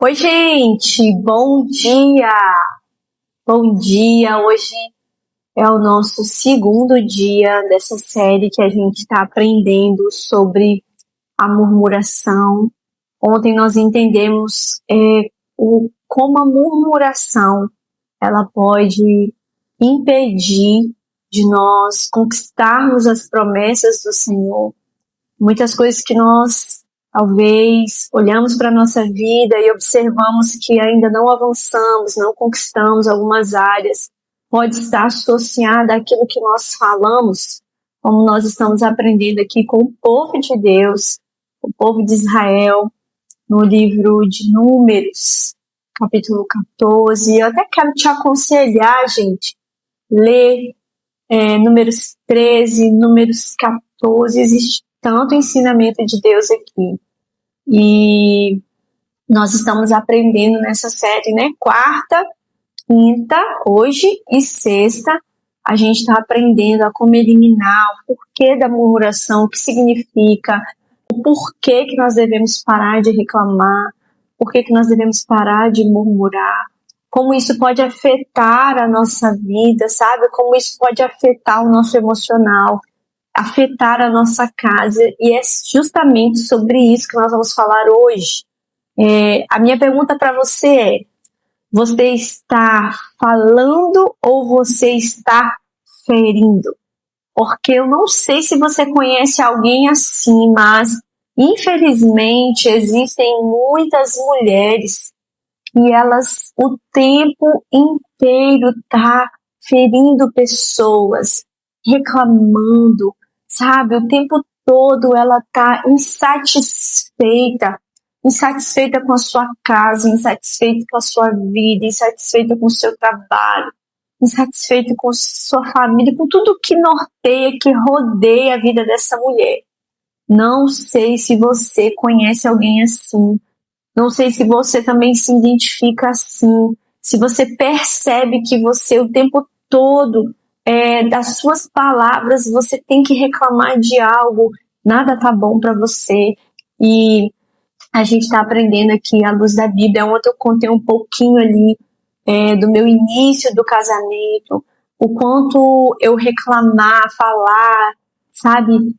Oi, gente, bom dia! Bom dia! Hoje é o nosso segundo dia dessa série que a gente está aprendendo sobre a murmuração. Ontem nós entendemos como a murmuração ela pode impedir de nós conquistarmos as promessas do Senhor. Muitas coisas que nós talvez olhamos para a nossa vida e observamos que ainda não avançamos, não conquistamos algumas áreas, pode estar associada àquilo que nós falamos, como nós estamos aprendendo aqui com o povo de Deus, o povo de Israel, no livro de Números, capítulo 14. Eu até quero te aconselhar, gente, ler Números 13, Números 14, existe tanto ensinamento de Deus aqui. E nós estamos aprendendo nessa série, né? Quarta, quinta, hoje e sexta, a gente está aprendendo a como eliminar o porquê da murmuração, o que significa, o porquê que nós devemos parar de reclamar, porquê que nós devemos parar de murmurar, como isso pode afetar a nossa vida, sabe? Como isso pode afetar o nosso emocional, afetar a nossa casa, e é justamente sobre isso que nós vamos falar hoje. A minha pergunta para você é: você está falando ou você está ferindo? Porque eu não sei se você conhece alguém assim, mas infelizmente existem muitas mulheres e elas o tempo inteiro tá ferindo pessoas, reclamando, sabe? O tempo todo ela tá insatisfeita com a sua casa, insatisfeita com a sua vida, insatisfeita com o seu trabalho, insatisfeita com sua família, com tudo que norteia, que rodeia a vida dessa mulher. Não sei se você conhece alguém assim. Não sei se você também se identifica assim, se você percebe que você o tempo todo, das suas palavras, você tem que reclamar de algo, nada tá bom para você. E a gente está aprendendo aqui à luz da Bíblia. Ontem eu contei um pouquinho ali do meu início do casamento, o quanto eu reclamar, falar, sabe,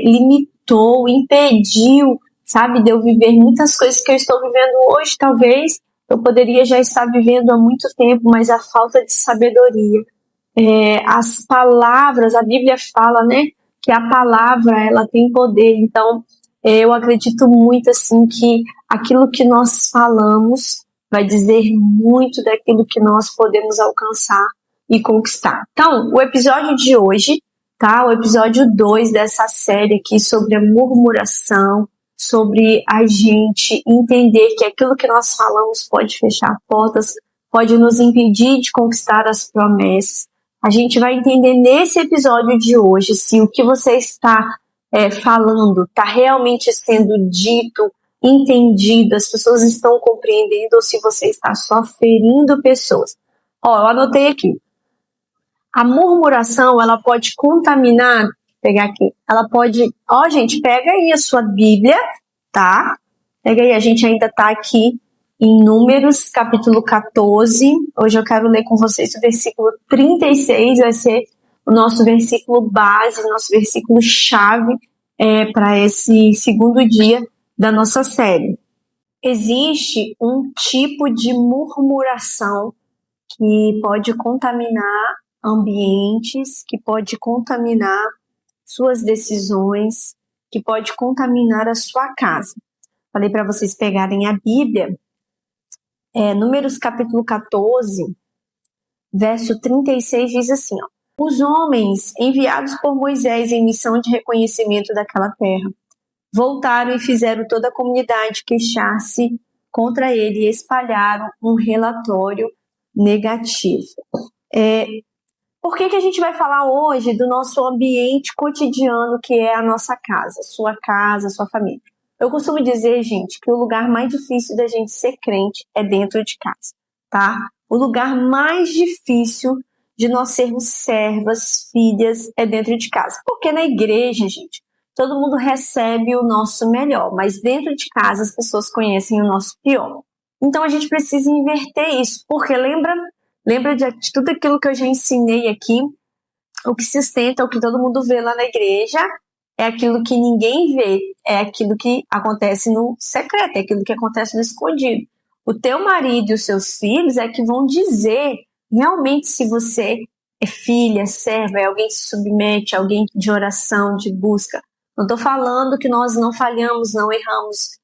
limitou, impediu, sabe, de eu viver muitas coisas que eu estou vivendo hoje. Talvez eu poderia já estar vivendo há muito tempo, mas a falta de sabedoria. As palavras, a Bíblia fala, né, que a palavra, ela tem poder. Então, eu acredito muito, assim, que aquilo que nós falamos vai dizer muito daquilo que nós podemos alcançar e conquistar. Então, o episódio de hoje, tá? O episódio 2 dessa série aqui sobre a murmuração, sobre a gente entender que aquilo que nós falamos pode fechar portas, pode nos impedir de conquistar as promessas. A gente vai entender nesse episódio de hoje se o que você está falando está realmente sendo dito, entendido, as pessoas estão compreendendo, ou se você está só ferindo pessoas. Ó, eu anotei aqui. A murmuração, ela pode contaminar, vou pegar aqui, ela pode, gente, pega aí a sua Bíblia, tá? Pega aí, a gente ainda tá aqui em Números, capítulo 14. Hoje eu quero ler com vocês o versículo 36, vai ser o nosso versículo base, nosso versículo chave para esse segundo dia da nossa série. Existe um tipo de murmuração que pode contaminar ambientes, que pode contaminar suas decisões, que pode contaminar a sua casa. Falei para vocês pegarem a Bíblia, Números capítulo 14, verso 36 diz assim, ó: os homens enviados por Moisés em missão de reconhecimento daquela terra voltaram e fizeram toda a comunidade queixar-se contra ele e espalharam um relatório negativo. Por que a gente vai falar hoje do nosso ambiente cotidiano, que é a nossa casa, sua família? Eu costumo dizer, gente, que o lugar mais difícil da gente ser crente é dentro de casa, tá? O lugar mais difícil de nós sermos servas, filhas, é dentro de casa. Porque na igreja, gente, todo mundo recebe o nosso melhor, mas dentro de casa as pessoas conhecem o nosso pior. Então a gente precisa inverter isso, porque lembra de tudo aquilo que eu já ensinei aqui, o que sustenta, o que todo mundo vê lá na igreja, é aquilo que ninguém vê, é aquilo que acontece no secreto, é aquilo que acontece no escondido. O teu marido e os seus filhos é que vão dizer realmente se você é filha, é serva, é alguém que se submete, alguém de oração, de busca. Não estou falando que nós não falhamos, não erramos.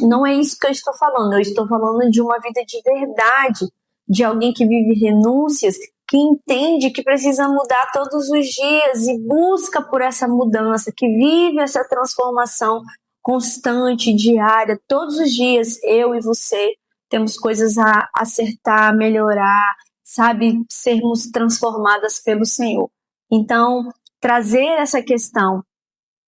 Não é isso que eu estou falando. Eu estou falando de uma vida de verdade, de alguém que vive renúncias, que entende que precisa mudar todos os dias e busca por essa mudança, que vive essa transformação constante, diária. Todos os dias, eu e você temos coisas a acertar, melhorar, sabe? Sermos transformadas pelo Senhor. Então, trazer essa questão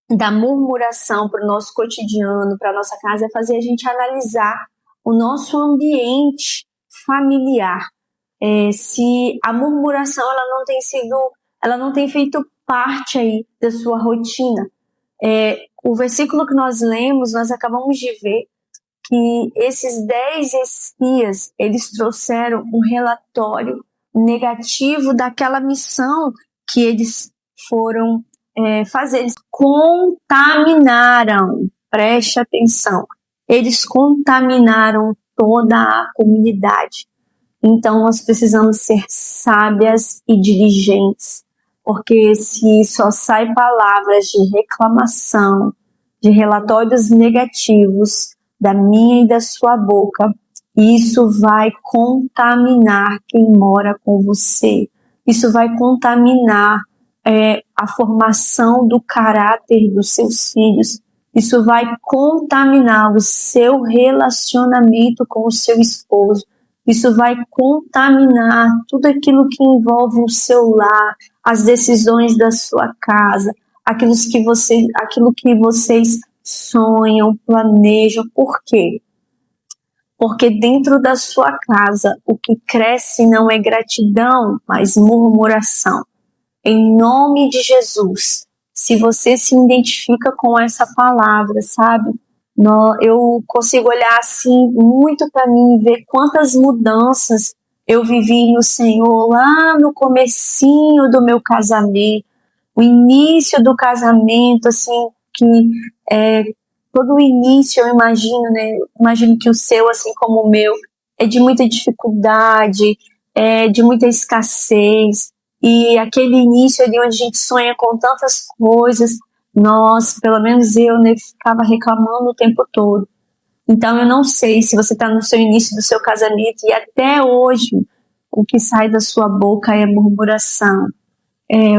da murmuração para o nosso cotidiano, para a nossa casa, é fazer a gente analisar o nosso ambiente familiar. Se a murmuração ela não tem feito parte aí da sua rotina. O versículo que nós lemos, nós acabamos de ver que esses 10 espias, eles trouxeram um relatório negativo daquela missão que eles foram fazer. Eles contaminaram, preste atenção, eles contaminaram toda a comunidade. Então, nós precisamos ser sábias e diligentes, porque se só sai palavras de reclamação, de relatórios negativos da minha e da sua boca, isso vai contaminar quem mora com você. Isso vai contaminar a formação do caráter dos seus filhos. Isso vai contaminar o seu relacionamento com o seu esposo. Isso vai contaminar tudo aquilo que envolve o seu lar, as decisões da sua casa, aquilo que vocês sonham, planejam. Por quê? Porque dentro da sua casa o que cresce não é gratidão, mas murmuração. Em nome de Jesus, se você se identifica com essa palavra, sabe? Eu consigo olhar assim muito para mim e ver quantas mudanças eu vivi no Senhor lá no comecinho do meu casamento, o início do casamento, assim, que todo o início eu imagino, né? Imagino que o seu, assim como o meu, é de muita dificuldade, de muita escassez, e aquele início ali onde a gente sonha com tantas coisas, nós, pelo menos eu, né, ficava reclamando o tempo todo. Então eu não sei se você está no seu início do seu casamento e até hoje o que sai da sua boca é murmuração,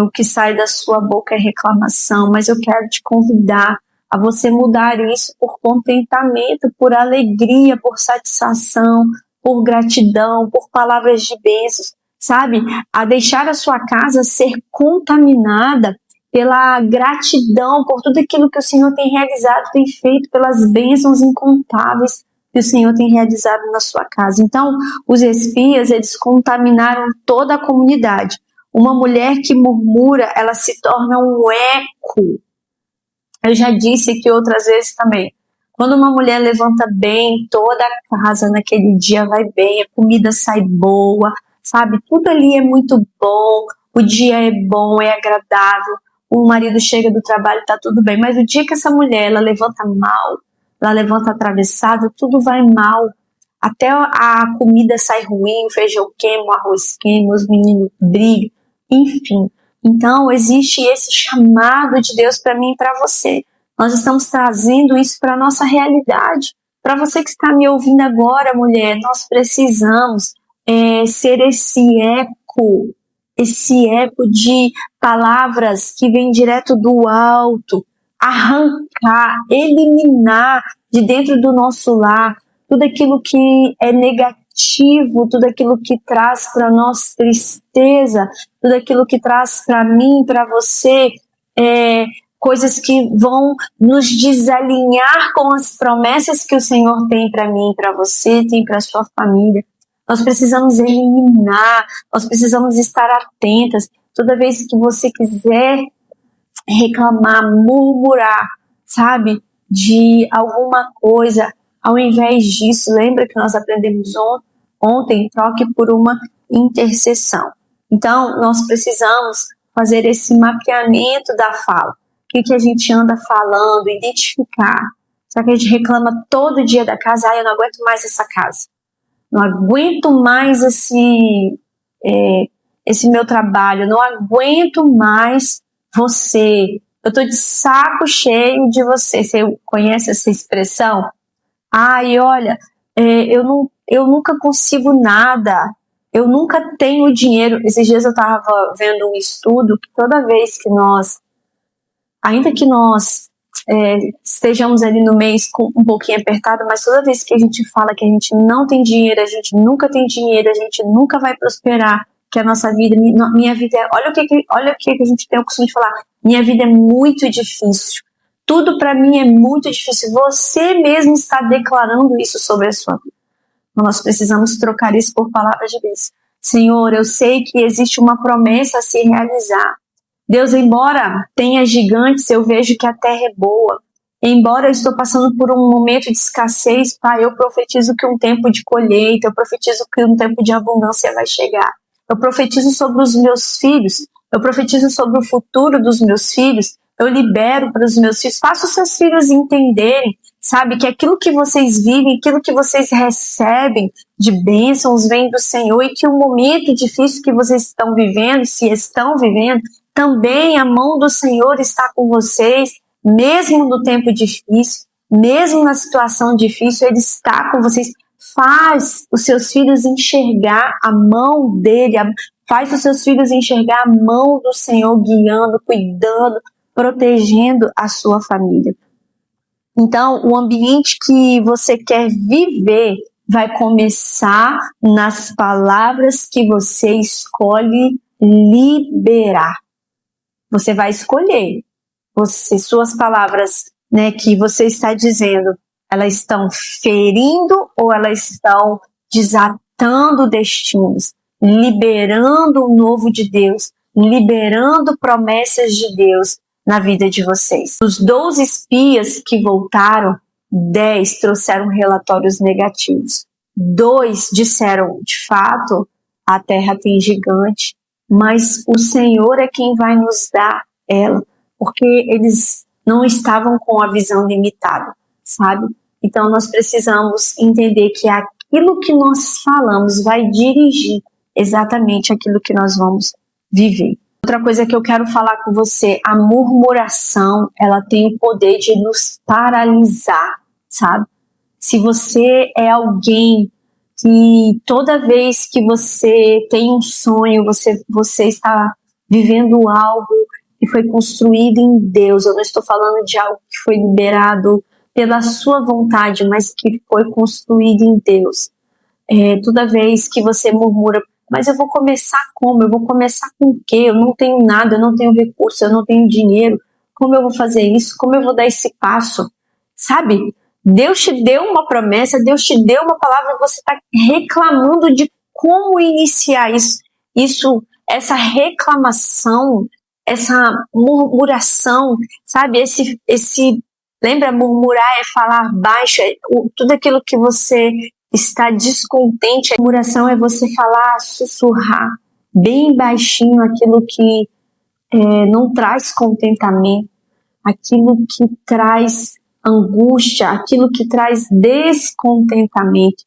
o que sai da sua boca é reclamação, mas eu quero te convidar a você mudar isso por contentamento, por alegria, por satisfação, por gratidão, por palavras de bênçãos, sabe? A deixar a sua casa ser contaminada pela gratidão, por tudo aquilo que o Senhor tem realizado, tem feito, pelas bênçãos incontáveis que o Senhor tem realizado na sua casa. Então, os espias, eles contaminaram toda a comunidade. Uma mulher que murmura, ela se torna um eco. Eu já disse aqui outras vezes também. Quando uma mulher levanta bem, toda a casa naquele dia vai bem, a comida sai boa, sabe? Tudo ali é muito bom, o dia é bom, é agradável, o marido chega do trabalho, tá tudo bem. Mas o dia que essa mulher, ela levanta mal, ela levanta atravessada, tudo vai mal. Até a comida sai ruim, o feijão queima, o arroz queima, os meninos brigam, enfim. Então, existe esse chamado de Deus para mim e para você. Nós estamos trazendo isso para a nossa realidade. Para você que está me ouvindo agora, mulher, nós precisamos ser esse eco de palavras que vem direto do alto, arrancar, eliminar de dentro do nosso lar tudo aquilo que é negativo, tudo aquilo que traz para nós tristeza, tudo aquilo que traz para mim, para você, coisas que vão nos desalinhar com as promessas que o Senhor tem para mim, para você, tem para sua família. Nós precisamos eliminar, nós precisamos estar atentas. Toda vez que você quiser reclamar, murmurar, sabe, de alguma coisa, Ao invés disso, lembra que nós aprendemos ontem, troque por uma intercessão. Então, nós precisamos fazer esse mapeamento da fala. O que a gente anda falando, identificar. Será que a gente reclama todo dia da casa? Eu não aguento mais essa casa. Não aguento mais esse meu trabalho. Não aguento mais você. Eu tô de saco cheio de você. Você conhece essa expressão? Olha, eu nunca consigo nada. Eu nunca tenho dinheiro. Esses dias eu estava vendo um estudo que toda vez que ainda que nós estejamos ali no mês com um pouquinho apertado, mas toda vez que a gente fala que a gente não tem dinheiro, a gente nunca tem dinheiro, a gente nunca vai prosperar, que a nossa vida, minha vida é... Olha o que a gente tem o costume de falar. Minha vida é muito difícil. Tudo para mim é muito difícil. Você mesmo está declarando isso sobre a sua vida. Nós precisamos trocar isso por palavras de Deus. Senhor, eu sei que existe uma promessa a se realizar. Deus, embora tenha gigantes, eu vejo que a terra é boa. Embora eu estou passando por um momento de escassez, Pai, eu profetizo que um tempo de colheita, eu profetizo que um tempo de abundância vai chegar. Eu profetizo sobre os meus filhos, eu profetizo sobre o futuro dos meus filhos, eu libero para os meus filhos, faço os seus filhos entenderem, sabe, que aquilo que vocês vivem, aquilo que vocês recebem de bênçãos vem do Senhor, e que o momento difícil que vocês estão vivendo, se estão vivendo, também a mão do Senhor está com vocês, mesmo no tempo difícil, mesmo na situação difícil, Ele está com vocês. Faz os seus filhos enxergar a mão dele, faz os seus filhos enxergar a mão do Senhor guiando, cuidando, protegendo a sua família. Então, o ambiente que você quer viver vai começar nas palavras que você escolhe liberar. Você vai escolher. Suas palavras, que você está dizendo, elas estão ferindo ou elas estão desatando destinos, liberando o novo de Deus, liberando promessas de Deus na vida de vocês. Os 12 espias que voltaram, 10 trouxeram relatórios negativos. 2 disseram, de fato, a terra tem gigante, mas o Senhor é quem vai nos dar ela, porque eles não estavam com a visão limitada, sabe? Então nós precisamos entender que aquilo que nós falamos vai dirigir exatamente aquilo que nós vamos viver. Outra coisa que eu quero falar com você, a murmuração, ela tem o poder de nos paralisar, sabe? Se você é alguém que toda vez que você tem um sonho, você está vivendo algo que foi construído em Deus, eu não estou falando de algo que foi liberado pela sua vontade, mas que foi construído em Deus. Toda vez que você murmura, mas eu vou começar como? Eu vou começar com o quê? Eu não tenho nada, eu não tenho recurso, eu não tenho dinheiro. Como eu vou fazer isso? Como eu vou dar esse passo? Sabe? Deus te deu uma promessa, Deus te deu uma palavra, você está reclamando de como iniciar isso, essa reclamação, essa murmuração, sabe? Lembra, murmurar é falar baixo, tudo aquilo que você está descontente. A murmuração é você falar, sussurrar bem baixinho aquilo que não traz contentamento, aquilo que traz angústia, aquilo que traz descontentamento.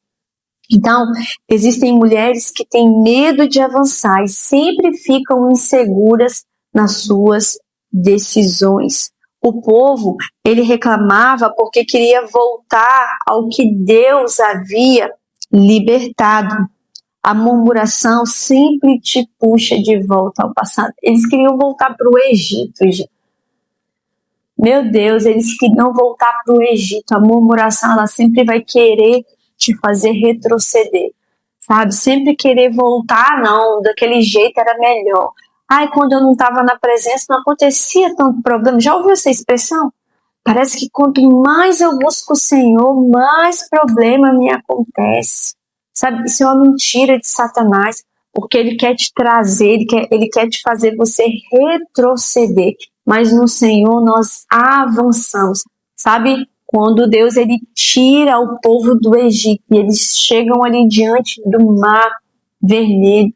Então, existem mulheres que têm medo de avançar e sempre ficam inseguras nas suas decisões. O povo, ele reclamava porque queria voltar ao que Deus havia libertado. A murmuração sempre te puxa de volta ao passado. Eles queriam voltar para o Egito, gente. Meu Deus, eles queriam voltar para o Egito. A murmuração, ela sempre vai querer te fazer retroceder, sabe? Sempre querer voltar, não, daquele jeito era melhor. Quando eu não estava na presença, não acontecia tanto problema. Já ouviu essa expressão? Parece que quanto mais eu busco o Senhor, mais problema me acontece. Sabe? Isso é uma mentira de Satanás, porque ele quer te trazer, ele quer te fazer você retroceder. Mas no Senhor nós avançamos. Sabe? quando Deus ele tira o povo do Egito e eles chegam ali diante do mar vermelho,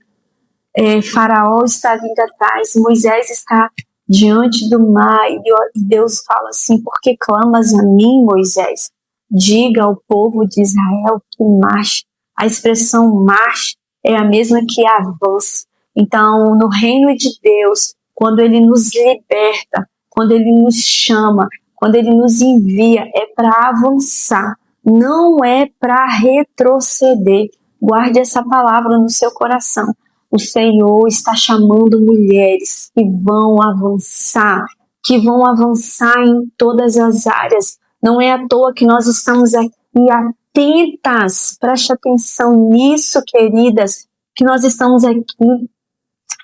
Faraó está vindo atrás, Moisés está diante do mar e Deus fala assim: por que clamas a mim, Moisés? Diga ao povo de Israel que marche. A expressão marche é a mesma que avance. Então, no reino de Deus, quando ele nos liberta, quando ele nos chama, quando ele nos envia, é para avançar, não é para retroceder. Guarde essa palavra no seu coração. O Senhor está chamando mulheres que vão avançar em todas as áreas. Não é à toa que nós estamos aqui atentas, preste atenção nisso, queridas, que nós estamos aqui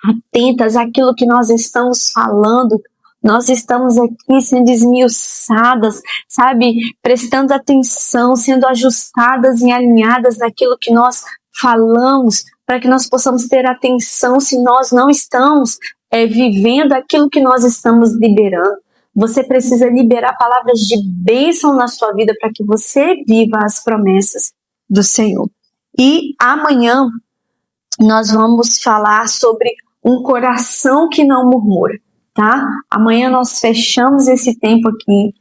atentas àquilo que nós estamos falando. Nós estamos aqui sendo esmiuçadas, sabe? Prestando atenção, sendo ajustadas e alinhadas naquilo que nós falamos, para que nós possamos ter atenção se nós não estamos vivendo aquilo que nós estamos liberando. Você precisa liberar palavras de bênção na sua vida para que você viva as promessas do Senhor. E amanhã nós vamos falar sobre um coração que não murmura, tá? Amanhã nós fechamos esse tempo aqui,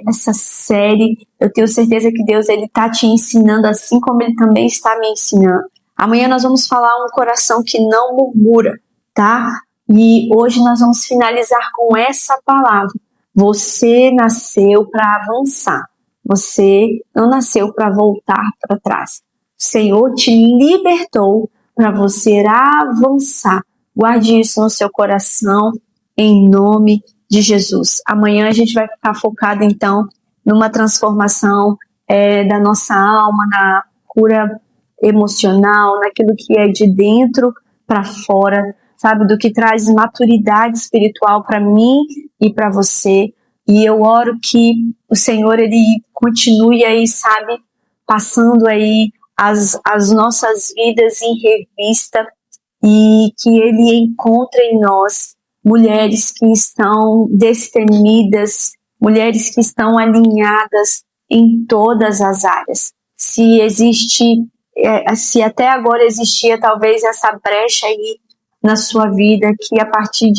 essa série. Eu tenho certeza que Deus ele está te ensinando assim como Ele também está me ensinando. Amanhã nós vamos falar um coração que não murmura, tá? E hoje nós vamos finalizar com essa palavra. Você nasceu para avançar. Você não nasceu para voltar para trás. O Senhor te libertou para você avançar. Guarde isso no seu coração, em nome de Jesus. Amanhã a gente vai ficar focado, então, numa transformação da nossa alma, na cura emocional, naquilo que é de dentro para fora, sabe, do que traz maturidade espiritual para mim e para você. E eu oro que o Senhor ele continue aí, sabe, passando aí as nossas vidas em revista e que Ele encontre em nós mulheres que estão destemidas, mulheres que estão alinhadas em todas as áreas. Se existe, se até agora existia talvez essa brecha aí na sua vida, que a partir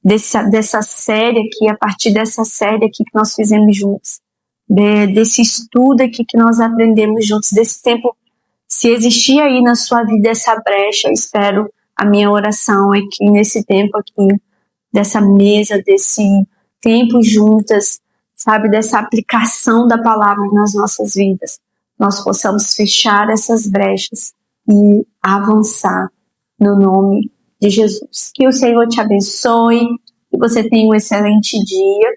dessa série aqui, a partir dessa série aqui que nós fizemos juntos, desse estudo aqui que nós aprendemos juntos, desse tempo, se existia aí na sua vida essa brecha, eu espero, a minha oração é que nesse tempo aqui, dessa mesa, desse tempo juntas, sabe, dessa aplicação da palavra nas nossas vidas, nós possamos fechar essas brechas e avançar no nome de Jesus. Que o Senhor te abençoe, que você tenha um excelente dia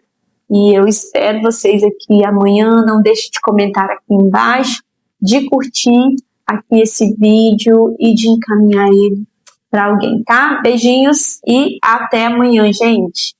e eu espero vocês aqui amanhã. Não deixe de comentar aqui embaixo, de curtir aqui esse vídeo e de encaminhar ele para alguém, tá? Beijinhos e até amanhã, gente!